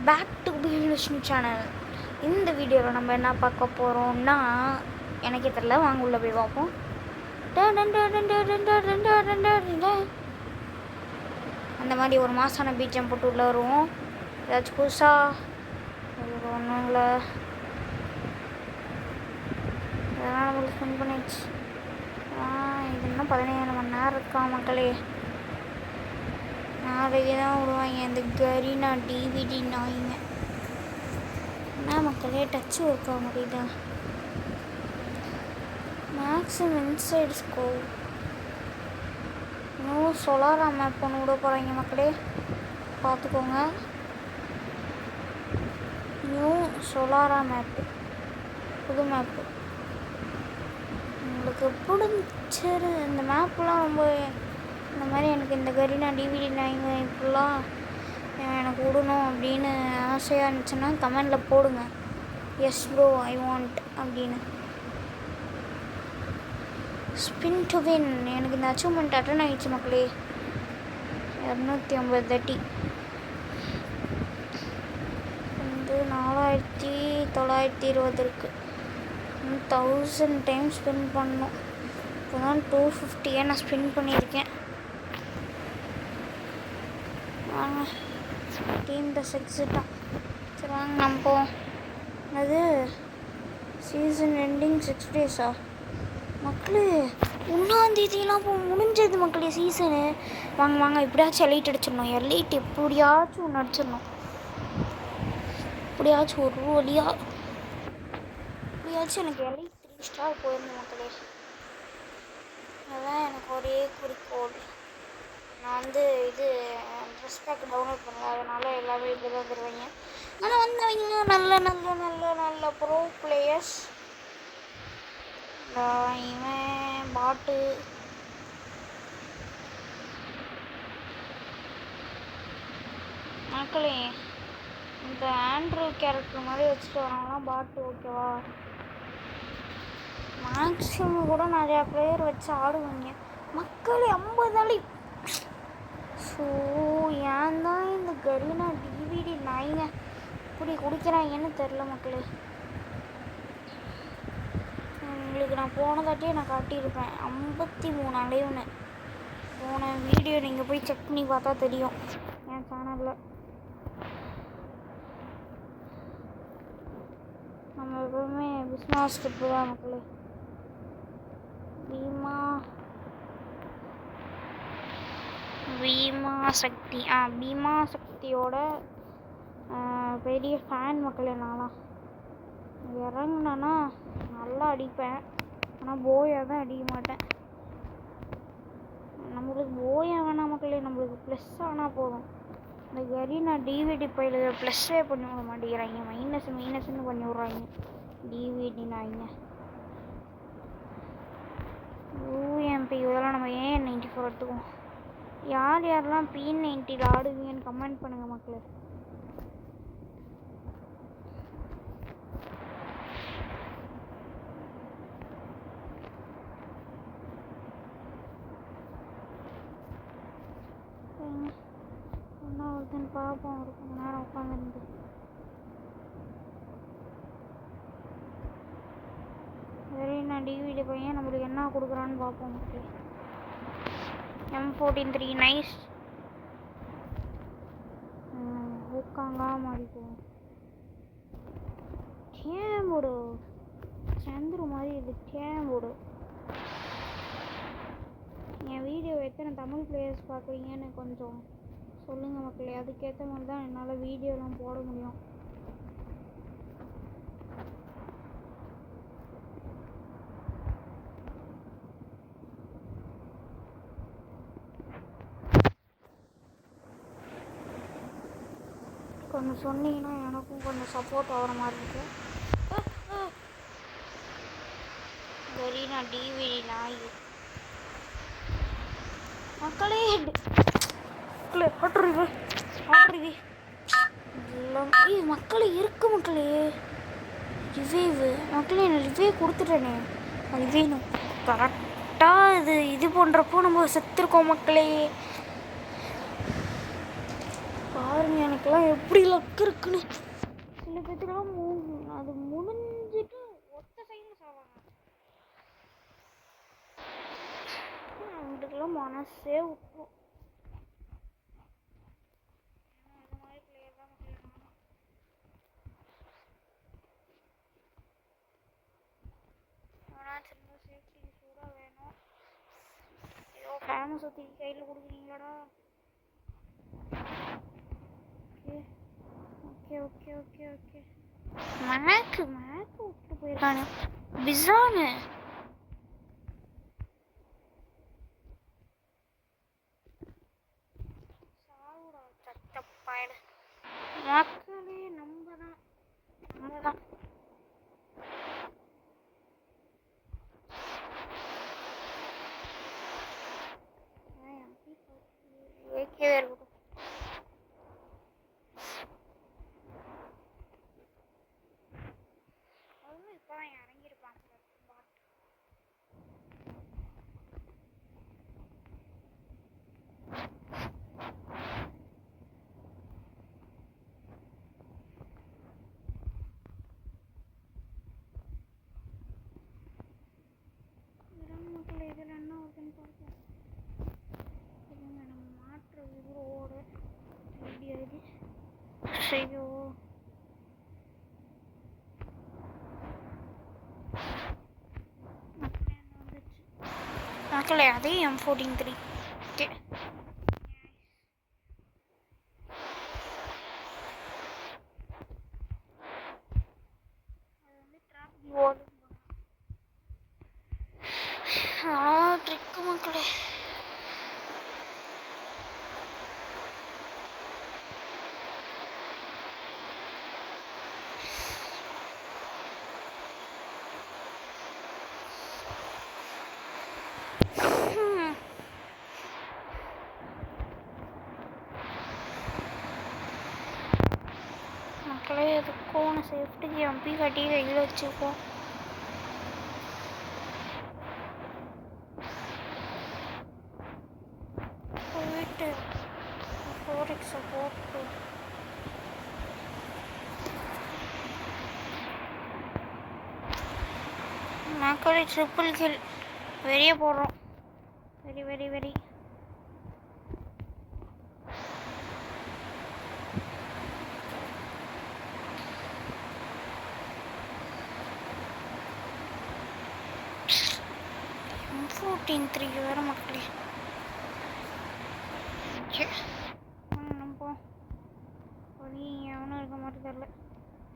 Back to பிஹேவியலிஸ்ட் channel. இந்த வீடியோவில் நம்ம என்ன பார்க்க போகிறோம்னா, எனக்கே தெரியல, வாங்க உள்ள போய் பார்ப்போம். அந்த மாதிரி ஒரு மாசான பீச்சம் போட்டு உள்ள வருவோம். ஏதாச்சும் புதுசாக ஒன்றும் இல்லை, இதெல்லாம் நம்மளுக்கு ஸ்பெண்ட் பண்ணிடுச்சு. இது இன்னும் 17 மணி நேரம் இருக்கா மக்களே. நாளைக்கு தான் விடுவாங்க இந்த கரீனா டிவிடி நாய்ங்க. என்ன மக்களே, டச்சு ஒர்க் ஆக முடியுதா? மேக்ஸிமம் இன்சைடு ஸ்கோப் இன்னும் சொலாரா மேப் ஒன்று விட போகிறாங்க மக்களே, பார்த்துக்கோங்க. நியூ சொலாரா மேப்பு, புது மேப்பு. உங்களுக்கு பிடிச்சது இந்த மேப்லாம் ரொம்ப, இந்த மாதிரி எனக்கு இந்த கரீனா டிவிடி நாய்ங்க இப்படிலாம் எனக்கு விடணும் அப்படின்னு ஆசையாக இருந்துச்சுன்னா கமெண்டில் போடுங்க. எஸ் ப்ரோ ஐ வாண்ட் அப்படின்னு. Spin to win. எனக்கு இந்த அச்சீவ்மெண்ட் அட்டன் ஆகிடுச்சு மக்களே. 250 தட்டி வந்து 4920 இருக்குது. 1000 டைம் ஸ்பெண்ட் பண்ணணும். இப்போ தான் 250 நான் ஸ்பெண்ட் பண்ணியிருக்கேன். வாங்க டீம் ப்ளஸ் எக்ஸிட்டாக. சரி வாங்க நம்ம போவோம். அது சீசன் எண்டிங் 6 டேஸா மக்களே? 1ஆந்தேதியெலாம் இப்போ முடிஞ்சது மக்களே சீசனு. வாங்க வாங்க எப்படியாச்சும் எலைட் அடிச்சிடணும். எலைட் எப்படியாச்சும் ஒன்று அடிச்சிடணும். எப்படியாச்சும் ஒரு வழியாக எப்படியாச்சும் எனக்கு எலைட் 3 ஸ்டார் போயிருந்தேன் மக்களே. அதுதான் எனக்கு ஒரே குறிக்கோள். நான் வந்து இது ட்ரெஸ் பேக் டவுன்லோட் பண்ணல, அதனால் எல்லாமே இப்படி தான் தருவாங்க. ஆனால் வந்தவங்க நல்ல நல்ல நல்ல நல்ல ப்ரோ பிளேயர்ஸ். இவன் பாட்டு மக்களே, இந்த ஆண்ட்ரூ கேரக்டர் மாதிரி வச்சுட்டு வரவங்களாம் பாட்டு ஓகேவா? மேக்ஸிமம் கூட நிறையா பிளேயர் வச்சு ஆடுவாங்க மக்களே. 50 அடி. ஸோ ஏன் தான் இந்த கரீனா டிவிடி நாய்ங்க இப்படி குடிக்கிறாங்கன்னு தெரில மக்களே. உங்களுக்கு நான் போனதாட்டியே நான் காட்டியிருப்பேன் 53 அலைவுன்னு. போன வீடியோ நீங்கள் போய் செக் பண்ணி பார்த்தா தெரியும் என் சேனலில். நம்ம எப்பவுமே பிஸ்னஸ் ட்ரிப்பு தான் மக்களே. பீமா சக்தி பீமா சக்தியோட பெரிய ஃபேன் மக்களே. நான்லாம் இறங்குனேன்னா நல்லா அடிப்பேன், ஆனால் போயா தான் அடிக்க மாட்டேன். நம்மளுக்கு போயா வேணாம் மக்களே, நம்மளுக்கு ப்ளஸ் ஆனால் போதும். இந்த கரீனா டிவிடி பையில் ப்ளஸ்ஸே பண்ணி விட மாட்டேங்கிறாங்க, மைனஸ்ன்னு பண்ணி விட்றாங்க டிவிடி நாய்ங்க. யூஎம்பி இதெல்லாம் நம்ம ஏன் 94 எடுத்துக்குவோம். யார் யாரெல்லாம் P90 ஆடுவீங்கன்னு கமெண்ட் பண்ணுங்கள் மக்களே. ஒன்றா ஒருத்தன் பார்ப்போம், ஒரு கொஞ்ச நேரம் உட்காந்துருந்து. சரி, நான் டிவிடி பையன் நம்மளுக்கு என்ன கொடுக்குறான்னு பார்ப்போம் மக்களே. M143 nice. ஊக்காங்கா மாறிப்போம். கேம்போடு சந்துரு மாதிரி இது கேம்போடு. என் வீடியோ எத்தனை தமிழ் பிளேயர்ஸ் பார்க்குறீங்கன்னு கொஞ்சம் சொல்லுங்கள் மக்களே. அதுக்கேற்ற மாதிரி தான் என்னால் வீடியோலாம் போட முடியும். கொஞ்சம் சொன்னீங்கன்னா எனக்கும் கொஞ்சம் சப்போர்ட் ஆகிற மாதிரி இருக்கு. கரீனா டிவிடி நாய் மக்களே. மக்களே இருக்கு மக்களே. ரிவேவு மக்களே, நான் ரிவே கொடுத்துட்டேனே. ரிவேணும் கரெக்டாக இது பண்ணுறப்போ நம்ம செத்துருக்கோம் மக்களே. பாருங்க எனக்குலாம் எப்படி லக் இருக்குன்னு. சில பேத்துக்கெல்லாம் அது முடிஞ்சிட்டு ஒத்த சைடில் சாவாங்க. அவங்களுக்குலாம் மனசே விட்டுரும். இந்த மாதிரி பிளேயர் தான் ஆனால் சின்ன சேஃப்டி சூடாக வேணும். ஏதோ ஃபேனை சுற்றி கையில் கொடுக்குறீங்களாடா. ஓகே ஓகே ஓகே ஓகே மேக்கு விட்டு போயிருக்கானு பிஸானு. சாவுடா சத்தப்பாயிடு. மக்களே நம்ம தான் ஏகே இருக்கட்டும். இப்போதான் இறங்கியிருப்பான். மக்கள் இதில் என்ன வருதுன்னு பார்ப்போம். இதுங்க நம்ம மாற்ற இதோட முடியாது. ஐயோ மக்களே அதே M14-3. ஓகே அது வந்து ட்ராப் ஓடும் ட்ரிக்கு மக்களே. மக்களே எதுக்கும் சேஃப்டிக்கு எம்பி கட்டி கையில் வச்சுருக்கோம். போயிட்டு 4x போட்டு மக்களே ட்ரிபிள் கில் வெளியே போடுறோம். வெரி வெரி வெரி M14-3 வேறு மக்களே. நம்ம வழி எவனும் இருக்க மாதிரி தெரில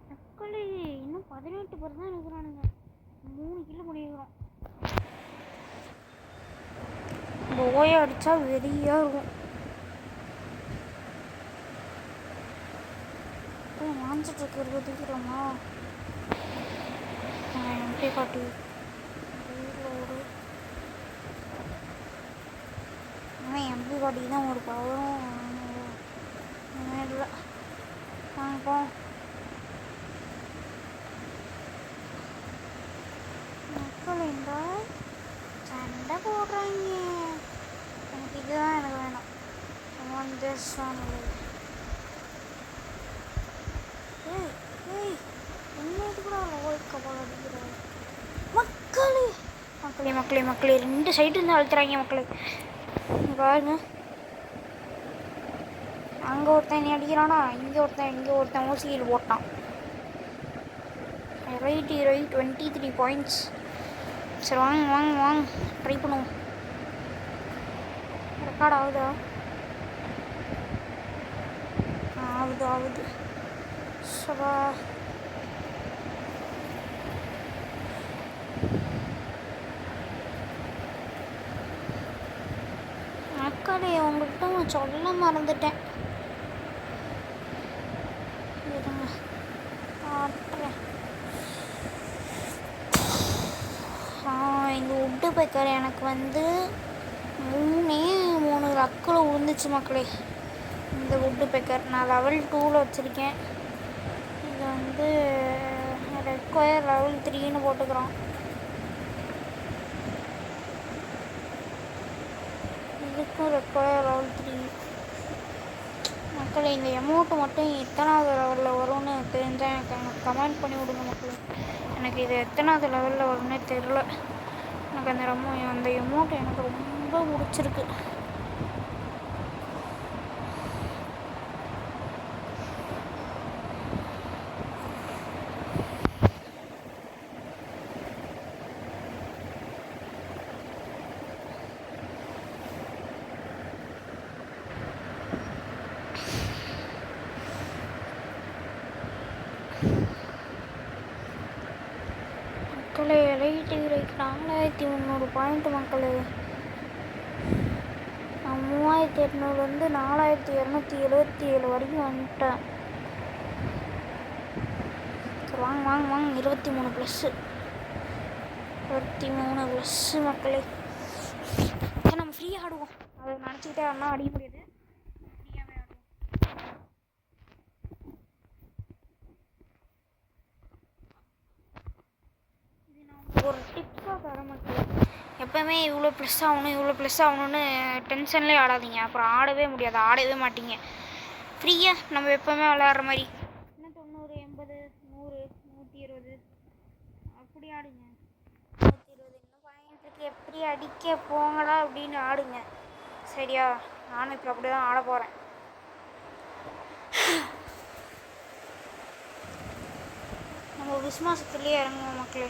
மக்களே. இன்னும் 18 பேர் தான் இருக்கிறானுங்க. 3 கிலோ பண்ணியிருக்கிறோம். ஓய அடித்தா வெறியாக இருக்கும். வாஞ்சிட்டு இருக்கிறது தூக்கிறோமா எப்படி காட்டி ஆனால் எம்பி காட்டி தான் ஒரு பவரும் இல்லை. வாங்கிப்போம் மக்கள் இந்த சண்டை போடுறாங்க. எனக்கு இதுதான் எனக்கு வேணும். இன்னைக்கு கூட ஓய்க்கப்பட அடிக்கிறாங்க மக்களே. மக்களே மக்களே மக்களே 2 சைடு இருந்து அழுத்துறாங்க மக்களே. பாருங்க அங்கே ஒருத்தன் நீ அடிக்கிறானா, இங்கே ஒருத்தன் ஊசியில் போட்டான். Right 23 points. சரி வாங்க ட்ரை பண்ணுவோம். ரெக்கார்ட் ஆகுதா? ஆகுது சபா. மக்களே உங்கள்கிட்ட நான் சொல்ல மறந்துட்டேன். காட்டுறேன். இந்த உட்டு பேக்கர் எனக்கு வந்து 3 லக்கில் விழுந்துச்சு மக்களே. இந்த உட்டு பேக்கர் நான் லெவல் 2ல் வச்சுருக்கேன். இது வந்து ரெக்வயர் லெவல் 3ன்னு போட்டுக்கிறோம். இதுக்கும் ரெக்வயர் லெவல் 3. மக்களே, இந்த அமௌண்ட்டு மட்டும் எத்தனாவது லெவலில் வரும்னு தெரிஞ்சால் எனக்கு கமெண்ட் பண்ணி விடுங்க மக்களே. எனக்கு இது எத்தனாவது லெவலில் வரும்னே தெரில. எனக்கு அந்த அமௌண்ட் எனக்கு ரொம்ப பிடிச்சிருக்கு. மக்களே, எலைட் கிரேக் 4300 பாயிண்ட் மக்களே. நான் 3800 4277 வரைக்கும் வந்துட்டேன். சரி, வாங்க வாங்க வாங்க. 23 +, 23 + மக்களே. சரி, நம்ம ஃப்ரீயாக ஆடுவோம். அதை நினச்சிக்கிட்டே ஆனால் அடிக்க முடியாது. ஃப்ரீயாகவே ஆடுவோம். இது நான் ஒரு டிப்ஸாக தர மக்களே. எப்போவுமே இவ்வளோ ப்ளஸ் ஆகணும்னு டென்ஷன்லேயே ஆடாதீங்க. அப்புறம் ஆடவே மாட்டீங்க. ஃப்ரீயாக நம்ம எப்போவுமே விளையாடுற மாதிரி இன்னும் 90, 80, 100, 120 அப்படி ஆடுங்க. 120 இன்னும் பாயிண்ட்டுக்கு எப்படி அடிக்க போங்கடா அப்படின்னு ஆடுங்க. சரியா? நானும் இப்போ அப்படி தான் ஆட போகிறேன். நம்ம விஸ்வாசத்துலேயே இறங்குவோம் மக்களே.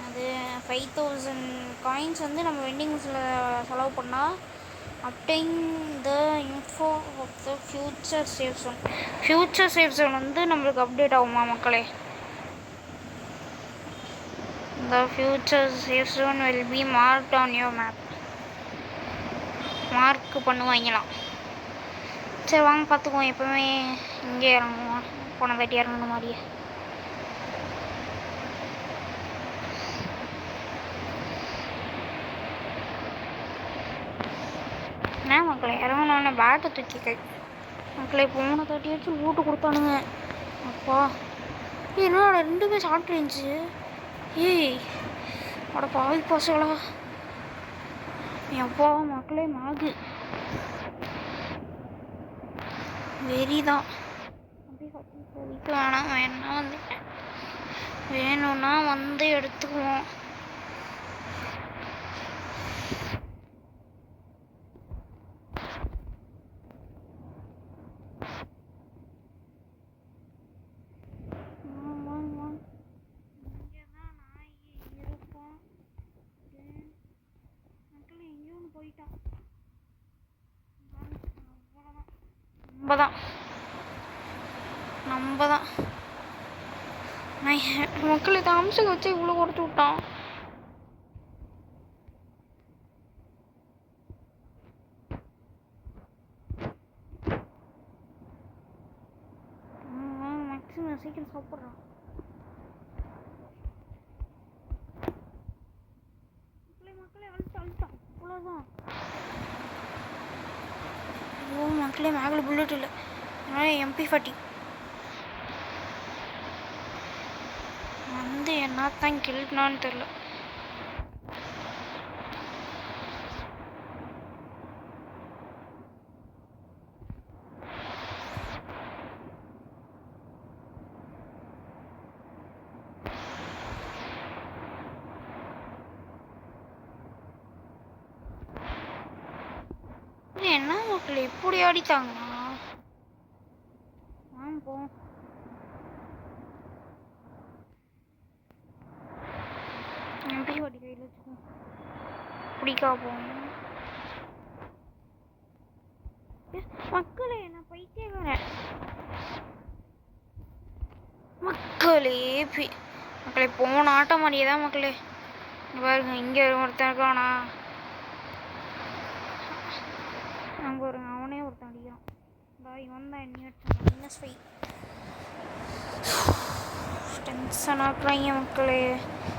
அது 5000 காயின்ஸ் நம்ம வெண்டிங்ஸில் செலவு பண்ணால் obtain the info of the future save zone. Future save zone நம்மளுக்கு அப்டேட் ஆகுமா மக்களே? The future save zone will be marked on your map. Mark பண்ணுவாங்களாம். சரி, வாங்க பார்த்துக்குவோம். எப்போவுமே இங்கே இறங்குவோம். போன தாட்டி இறங்கணும் மாதிரியே. என்ன மக்களே, இறங்கணுன்னு பேட்டை தூக்கி மக்களே. போன தாட்டியாச்சும் லூட்டு கொடுத்தானுங்க. அப்பா, என்னோட 2 ஷார்ட் ரேஞ்சு. ஏய், அட பாவி பசங்களா. அப்பா மக்களே, மாகு வெறிதான். வேணும்னா எடுத்துக்குவோம். நம்ம தான் மக்கள் இதை அம்சம் வச்சு இவ்வளோ குறைச்சி விட்டான். மேக்ஸிமம் சீக்கிரம் சாப்பிட்றான். மக்களே அழுத்தான் அவ்வளோதான். ஐயோ மக்களே, மேகில் புல்லட் இல்லை. அதனால MP40 என்னத்தான் கில்னான்னு தெரில. என்ன மக்கள் இப்படி ஆடித்தாங்க. போ MP40 கையில் வச்சுக்கோ. பிடிக்கா போகணும் மக்களே. நான் பைத்தியக்காரன் மக்களே. மக்களே, போன ஆட்டம் மாதிரியே தான் மக்களே. பாருங்க, இங்கே ஒருத்தன் இருக்கானா. பாருங்க, அவனே ஒருத்தன் அடிக்கிறான். இவன் தான் என்ன டென்ஷன் ஆக்குறாங்க மக்களே.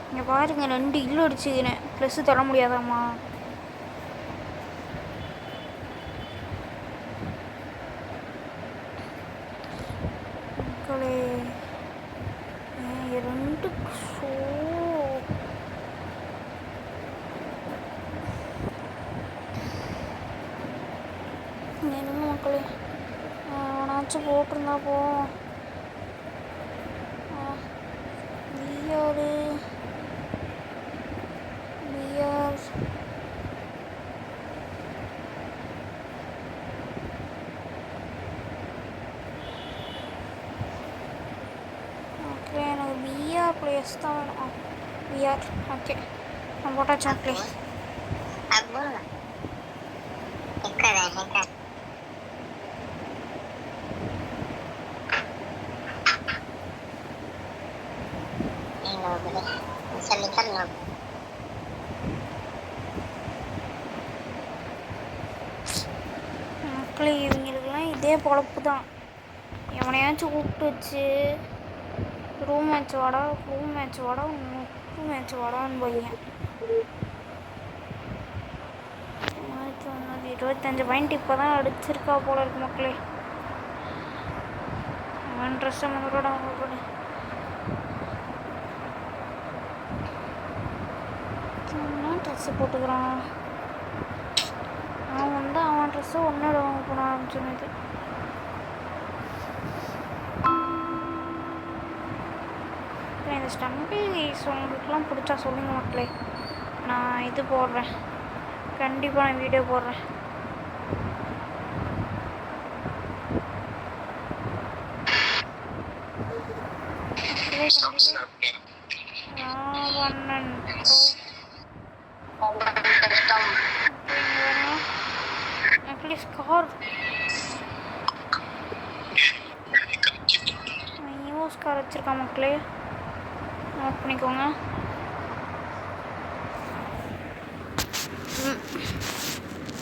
இங்கே பாருங்க, 2 கிலோ அடிச்சுக்கிறேன். ப்ளஸ் தர முடியாதாம்மா? மக்களே, 2 ஷோ இருங்க மக்களே, அவனாச்சும் போட்டிருந்தா போவோம். பிஆர் பிஆர் ஓகே, எனக்கு பிஆர் பிளேஸ் தான் வேணும். பிஆர் ஓகே, நான் போட்டாச்சு மக்களே. மக்களே, இவங்களுக்குலாம் இதே பொழப்பு தான். எவனையாச்சும் கூப்பிட்டு வச்சு ரூம் மேட்ச் வாடா, ரூம் மேட்ச் வாடா, ரூம் மேட்ச் வாடான்னு பையன் 25 பாயிண்ட் இப்போ தான் அடிச்சிருக்கா போல இருக்கு மக்களே. அவன் ட்ரெஸ்ஸை முதலோட அவங்களோட ட்ரெஸ்ஸு போட்டுக்கிறான். அவன் வந்து அவன் ட்ரெஸ்ஸை ஒன்றோட வாங்க போன ஆரம்பிச்சுனது. இந்த ஸ்டம்பிள்ஸ் உங்களுக்குலாம் பிடிச்சா சொல்லுங்கள் மக்களே, நான் இது போடுறேன், கண்டிப்பாக நான் வீடியோ போடுறேன். ஸ்கார் ஸ்கார் வச்சுருக்கான் மக்களே, நோட் பண்ணிக்கோங்க.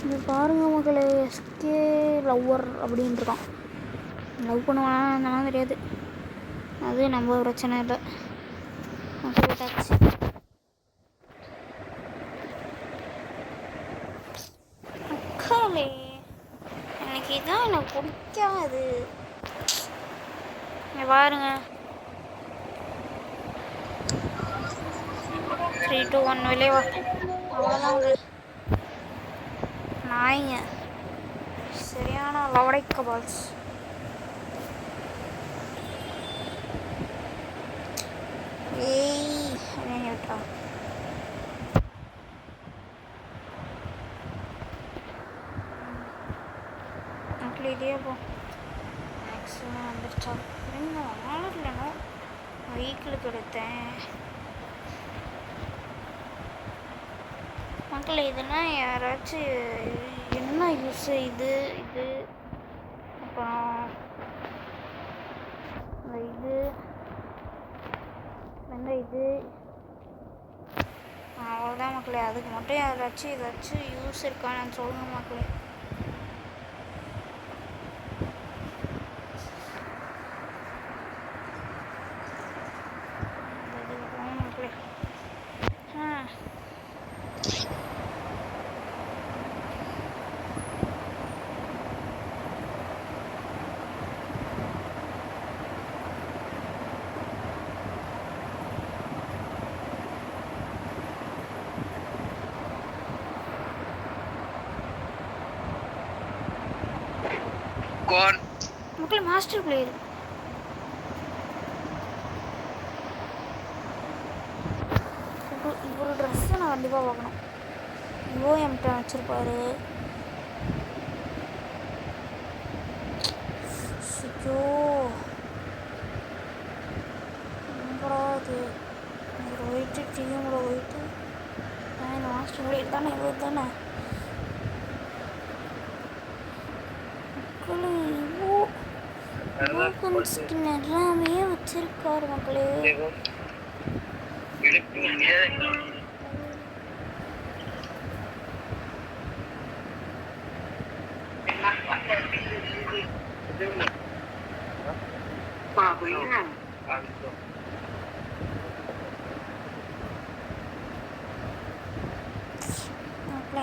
இது பாருங்க மக்களே, எஸ்கே லவ்வர் அப்படின்னு இருக்கான். லவ் பண்ணுவானா அதெல்லாம் தெரியாது, அது நம்ம பிரச்சனை இல்லை. சொல்லிட்டாச்சு. அக்காலே எனக்கு இதான் எனக்கு பிடிக்காது. பாருங்க 3, 2, 1 வெளியே வா. அவ்வளோதாங்க நாய்ங்க, சரியான லவடைக்க பால்ஸ். ஏய் அப்படின்னு விட்டா மக்கள் இதே போ. மேக்ஸிமம் வந்துருச்சா இன்னும் ஆளர் இல்லைனோ வீக்கிலுக்கு எடுத்தேன் மக்கள். இதுனா யாராச்சும் என்ன யூஸ் இது இது அப்புறம் இது இது அவ்வளோதான் மக்களே. அதுக்கு மட்டும் யாராச்சும் ஏதாச்சும் யூஸ் இருக்கான்னு சொல்லுங்க மக்களே. மக்களே மக்களே மாஸ்டர் பிளேயர் இவரோட ட்ரெஸ்ஸை நான் கண்டிப்பாக பார்க்கணும். இவோ எம்கிட்ட வச்சுருப்பாரு. ஐயோ எங்கடா அது இவர் ஒயிட்டு டீமோட ஒயிட்டு இந்த மாஸ்டர் பிளேயர் தானே இவர் தானே. எல்லாமே வச்சிருக்காரு மக்களே.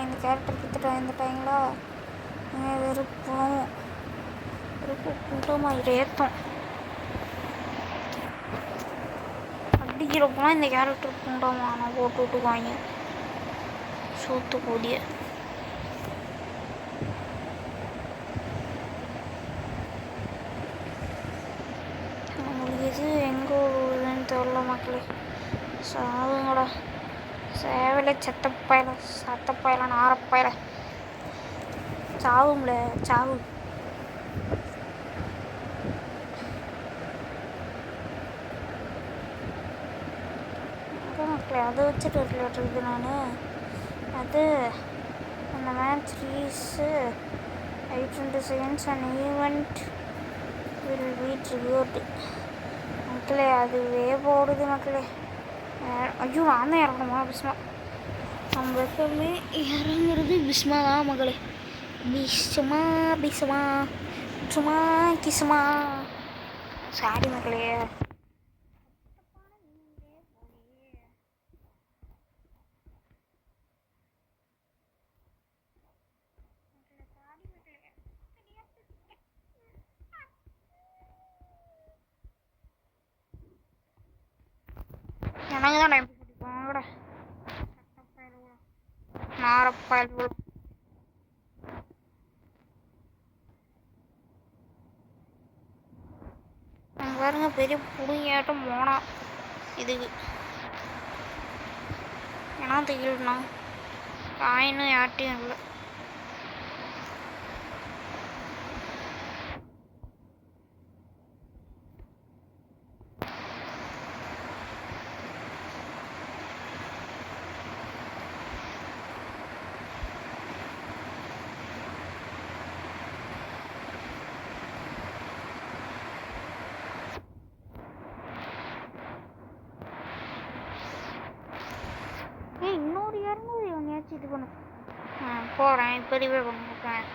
இந்த கேரக்டர் கொடுத்துட்டா இந்த டைங்களா வெறுப்போம் கூட்டமாக ஏற்றும் அடிக்கிறப்போலாம் இந்த கேரக்டர் கூட்டமாக நான் போட்டு விட்டுக்குவாங்க சூத்து கூடிய. மக்களே. சாவுங்களா, சேவலை சத்தப்பாயில நாரப்பாயில சாவுங்களே, சாவு. மக்களே, அதை வச்சுட்டு விளையாடுறது நான். அது அந்த மேட்ச் ரீஸு 8 seconds and event will be triggered. மக்களே, அதுவே போடுது மக்களே. ஐயோ, நான் தான் இறங்கணுமா? பிஸ்மா. நம்ம எப்பவுமே இறங்குறது பிஸ்மா தான் மக்களே. பிஸ்மா பிஸ்மா சும்மா கிசுமா. சாரி மக்களே. எனக்கு தான் எப்படி பிடிக்கும் நாரப்பாயில் பாருங்க, பெரிய புளியாட்டம் போனா இதுக்கு ஏன்னா தெரியலண்ணா காயினும் யார்ட்டையும் இல்லை. இன்னொரு 200 எவனையாச்சும் இது பண்ணு. போகிறேன், இப்போவே பண்ணிருக்கேன்.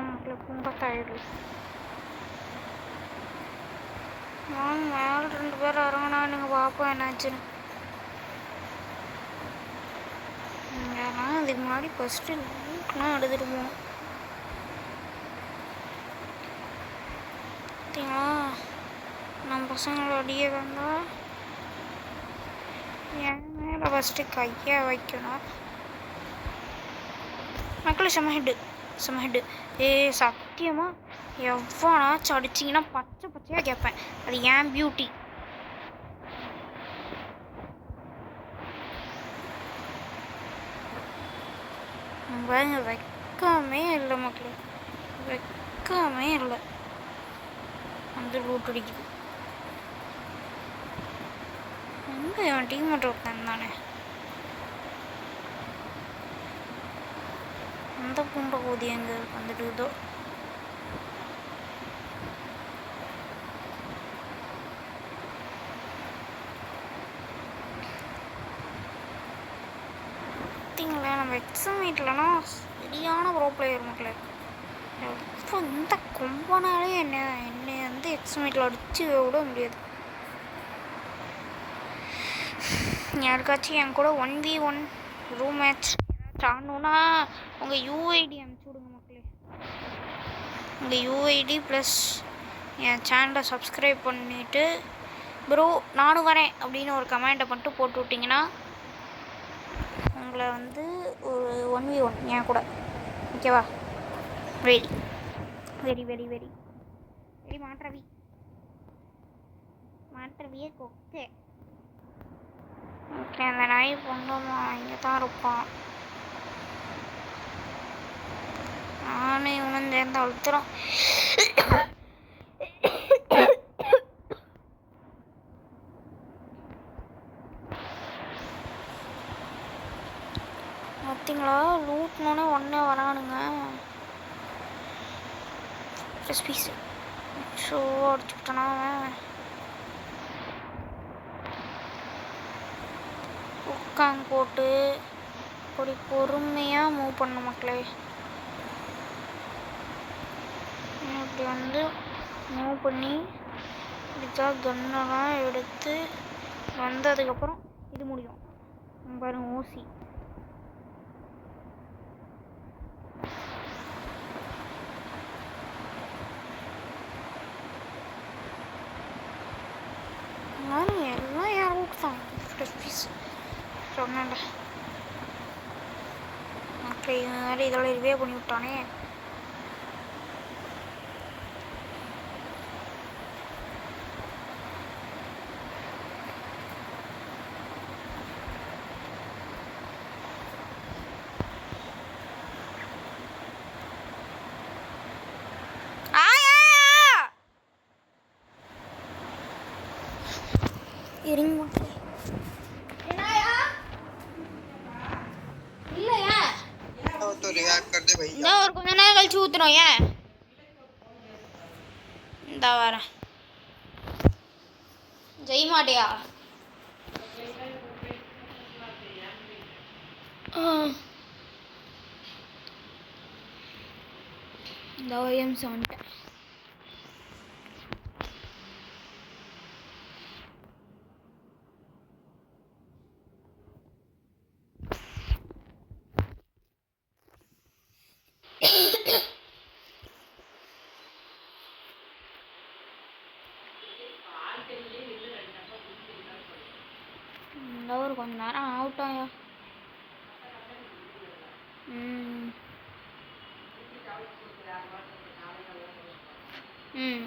நமக்கு கும்பத்தாயிடு. நான் மேலே 2 பேர் இறங்கினா நீங்கள் பார்ப்போம் என்னாச்சுன்னு. ஏன்னா அதுக்கு முன்னாடி ஃபஸ்ட்டு லூட்லாம் எடுத்துகிட்டு போகணும். பார்த்தீங்களா, நம்ம பசங்களை அடியே வந்தால் என் மேலே ஃபஸ்ட்டு கையை வைக்கணும். மக்கள் செம ஹெட்டு. சத்தியமாக எவ்வளோனாச்சும் அடிச்சிங்கன்னா பச்சையாக கேட்பேன். அது ஏன் பியூட்டி. பாருங்க, வெக்கமே இல்லை மக்களே, வெக்கமே இல்லை. வந்து லூட் அடிக்குது. எங்கே என் டீம் மட்டும் ஒருத்தன் தானே, அந்த பூண்டை கோதி எங்கே வந்துட்டுதோ. பார்த்தீங்களா, நம்ம எக்ஸாமேட்லனா சரியான ப்ரோ பிளேயர் மக்களே. எப்போ இந்த கொம்பனாலே என்னை வந்து எக்ஸாமேட்டில் அடித்து விட முடியாது. யாருக்காச்சும் என் கூட 1v1 ரூம் மேட்ச் ஆடணுன்னா உங்கள் யூஐடி அனுப்பிச்சி விடுங்க மக்களே. உங்கள் யூஐடி ப்ளஸ் என் சேனலை சப்ஸ்கிரைப் பண்ணிவிட்டு ப்ரோ நானும் வரேன் அப்படின்னு ஒரு கமெண்ட்டை மட்டும் போட்டு விட்டிங்கன்னா உங்களை வந்து ஒரு 1v1 என் கூட, ஓகேவா? Very very very very very மாற்றவியே கொக்கே. ஓகே, அந்த நாய் பொங்கம்மா இங்கே தான் இருப்பான். நானும் இவனும் சேர்ந்து அழுத்துறோம். பார்த்தீங்களா, லூட்னோடனே ஒன்றே வரானுங்க. ப்ளஸ் பீஸு ஷோ அடிச்சுக்கிட்டனா உட்காந்து போட்டு அப்படி பொறுமையாக மூவ் பண்ண மக்களே. இப்படி வந்து மூவ் பண்ணி இப்படிதான் கன்னெல்லாம் எடுத்து வந்ததுக்கப்புறம் இது முடியும் பாருங்க. ஊசி எல்லாம் யாரும் தான் சொன்னேன்ல. இது மாதிரி இதெல்லாம் ரிவே பண்ணி விட்டானே. இருங்க இல்லையா இந்த ஒரு கொஞ்ச நேரம் கழிச்சு ஊத்துறோம். ஏன் இந்த வரேன். ஜெய் மாட்டியா இந்த OMS வந்துட்டேன். ஒரு கொஞ்ச நேரம் ஆகட்டும். ம்